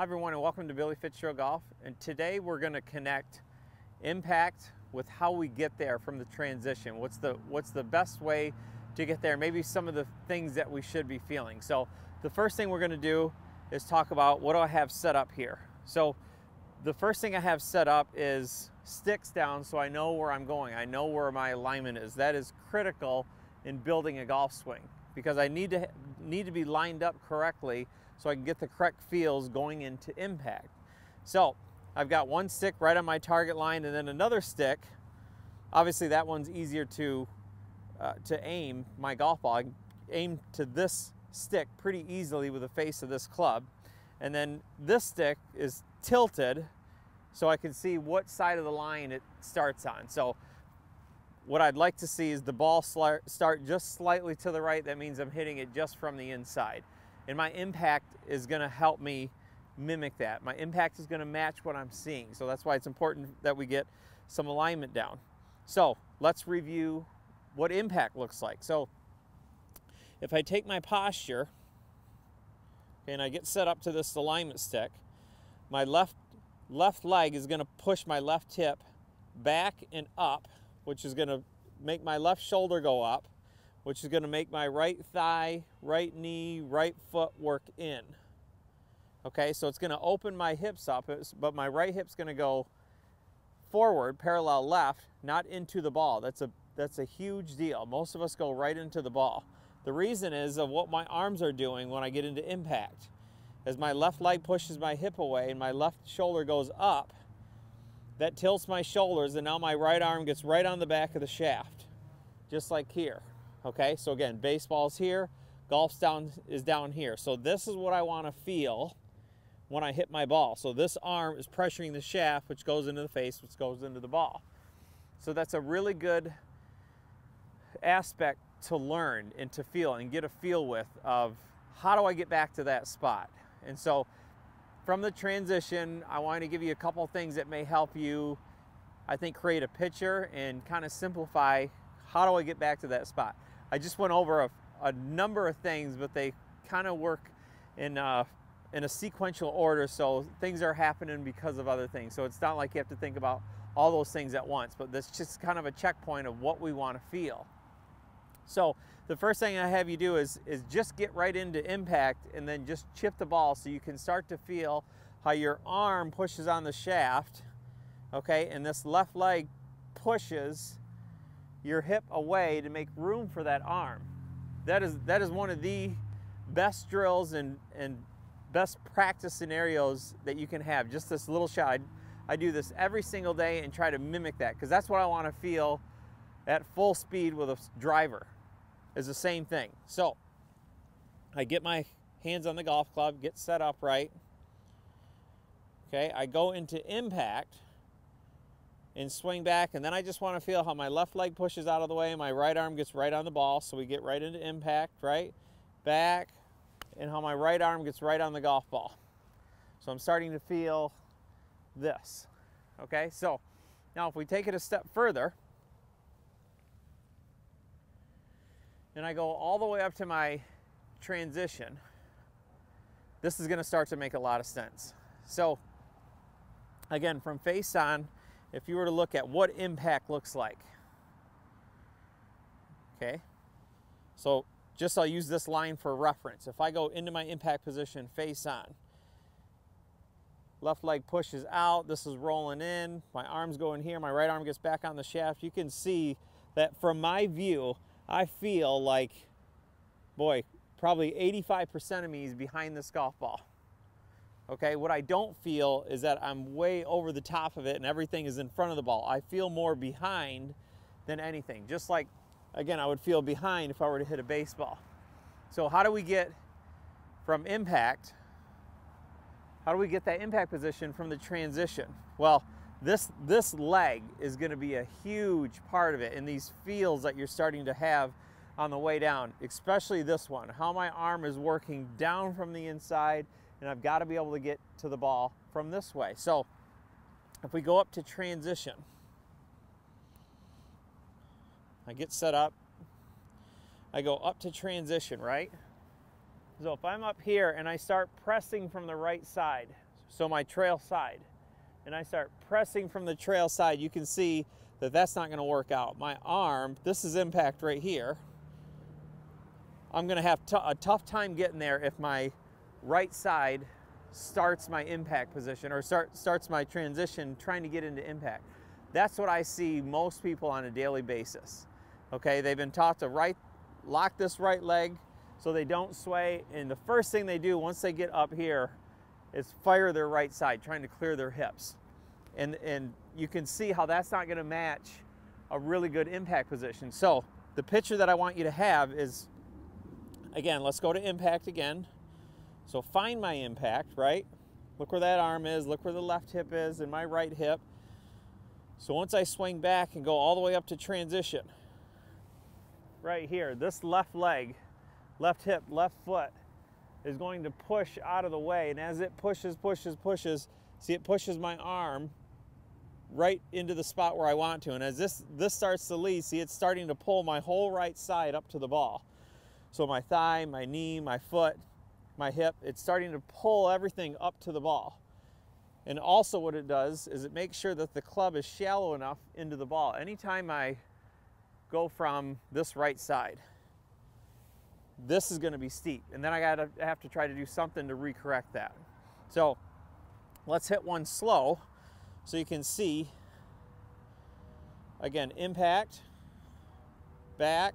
Hi everyone and welcome to Billy Fitzgerald Golf, and today we're going to connect impact with how we get there from the transition. What's the best way to get there? Maybe some of the things that we should be feeling. So the first thing we're going to do is talk about what do I have set up here. So the first thing I have set up is sticks down so I know where I'm going. I know where my alignment is. That is critical in building a golf swing because I need to be lined up correctly so I can get the correct feels going into impact. So I've got one stick right on my target line and then another stick. Obviously that one's easier to aim my golf ball. I can aim to this stick pretty easily with the face of this club. And then this stick is tilted so I can see what side of the line it starts on. So what I'd like to see is the ball start just slightly to the right. That means I'm hitting it just from the inside. And my impact is going to help me mimic that. My impact is going to match what I'm seeing. So that's why it's important that we get some alignment down. So let's review what impact looks like. So if I take my posture, okay, and I get set up to this alignment stick, my left leg is going to push my left hip back and up, which is going to make my left shoulder go up, which is going to make my right thigh, right knee, right foot work in. Okay, so it's going to open my hips up, but my right hip's going to go forward, parallel left, not into the ball. That's a huge deal. Most of us go right into the ball. The reason is of what my arms are doing when I get into impact. As my left leg pushes my hip away and my left shoulder goes up, that tilts my shoulders, and now my right arm gets right on the back of the shaft, just like here. Okay, so again, baseball's here, golf's is down here. So this is what I want to feel when I hit my ball. So this arm is pressuring the shaft, which goes into the face, which goes into the ball. So that's a really good aspect to learn and to feel and get a feel with of how do I get back to that spot. And so from the transition, I want to give you a couple things that may help you, I think, create a picture and kind of simplify how do I get back to that spot. I just went over a number of things, but they kind of work in a sequential order, so things are happening because of other things. So it's not like you have to think about all those things at once, but that's just kind of a checkpoint of what we want to feel. So the first thing I have you do is just get right into impact and then just chip the ball so you can start to feel how your arm pushes on the shaft, okay, and this left leg pushes your hip away to make room for that arm. That is one of the best drills and best practice scenarios that you can have. Just this little shot. I do this every single day and try to mimic that because that's what I want to feel at full speed with a driver. Is the same thing. So I get my hands on the golf club, get set up right. Okay, I go into impact and swing back, and then I just want to feel how my left leg pushes out of the way and my right arm gets right on the ball, so we get right into impact, right? Back, and how my right arm gets right on the golf ball. So I'm starting to feel this. Okay, so now if we take it a step further, and I go all the way up to my transition, this is going to start to make a lot of sense. So again, from face on, if you were to look at what impact looks like, okay, so just I'll use this line for reference. If I go into my impact position face on, left leg pushes out, this is rolling in, my arms go in here, my right arm gets back on the shaft. You can see that from my view, I feel like, boy, probably 85% of me is behind this golf ball. Okay, what I don't feel is that I'm way over the top of it and everything is in front of the ball. I feel more behind than anything. Just like, again, I would feel behind if I were to hit a baseball. So how do we get from impact? How do we get that impact position from the transition? Well, this leg is going to be a huge part of it in these feels that you're starting to have on the way down, especially this one, how my arm is working down from the inside, and I've got to be able to get to the ball from this way. So if we go up to transition, I get set up, I go up to transition, right? So if I'm up here and I start pressing from the right side, so my trail side, and I start pressing from the trail side, you can see that that's not going to work out. My arm, this is impact right here. I'm going to have a tough time getting there if my right side starts my impact position or starts my transition trying to get into impact. That's what I see most people on a daily basis. Okay, they've been taught to lock this right leg so they don't sway, and the first thing they do once they get up here is fire their right side, trying to clear their hips. And you can see how that's not going to match a really good impact position. So the picture that I want you to have is, again, let's go to impact again. So find my impact, right? Look where that arm is, look where the left hip is and my right hip. So once I swing back and go all the way up to transition, right here, this left leg, left hip, left foot is going to push out of the way. And as it pushes, see, it pushes my arm right into the spot where I want to. And as this starts to lead, see, it's starting to pull my whole right side up to the ball. So my thigh, my knee, my foot, my hip, it's starting to pull everything up to the ball. And also what it does is it makes sure that the club is shallow enough into the ball. Anytime I go from this right side, this is going to be steep. And then I have to try to do something to recorrect that. So let's hit one slow so you can see, again, impact, back,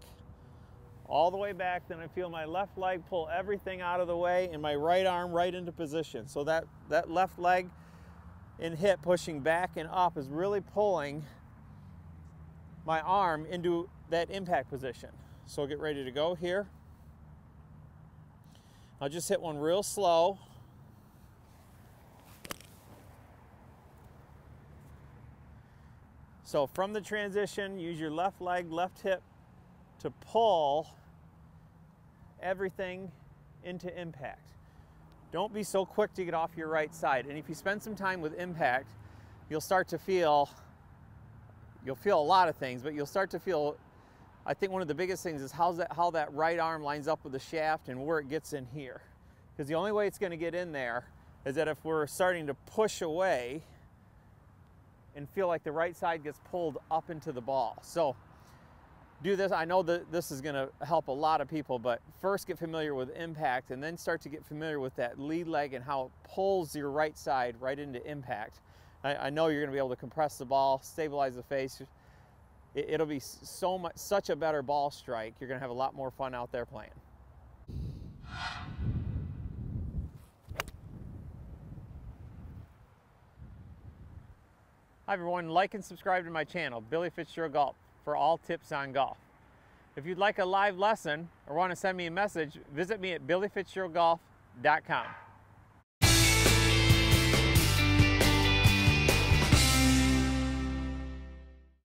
all the way back. Then I feel my left leg pull everything out of the way and my right arm right into position. So that left leg and hip pushing back and up is really pulling my arm into that impact position. So I'll get ready to go here. I'll just hit one real slow. So from the transition, use your left leg, left hip to pull everything into impact. Don't be so quick to get off your right side. And if you spend some time with impact, you'll start to feel, you'll feel a lot of things, but you'll start to feel, I think one of the biggest things is how that right arm lines up with the shaft and where it gets in here. Because the only way it's going to get in there is that if we're starting to push away and feel like the right side gets pulled up into the ball. So do this. I know that this is going to help a lot of people, but first get familiar with impact and then start to get familiar with that lead leg and how it pulls your right side right into impact. I know you're going to be able to compress the ball, stabilize the face. It'll be such a better ball strike. You're going to have a lot more fun out there playing. Hi everyone, like and subscribe to my channel, Billy Fitzgerald Golf, for all tips on golf. If you'd like a live lesson or want to send me a message, visit me at billyfitzgeraldgolf.com.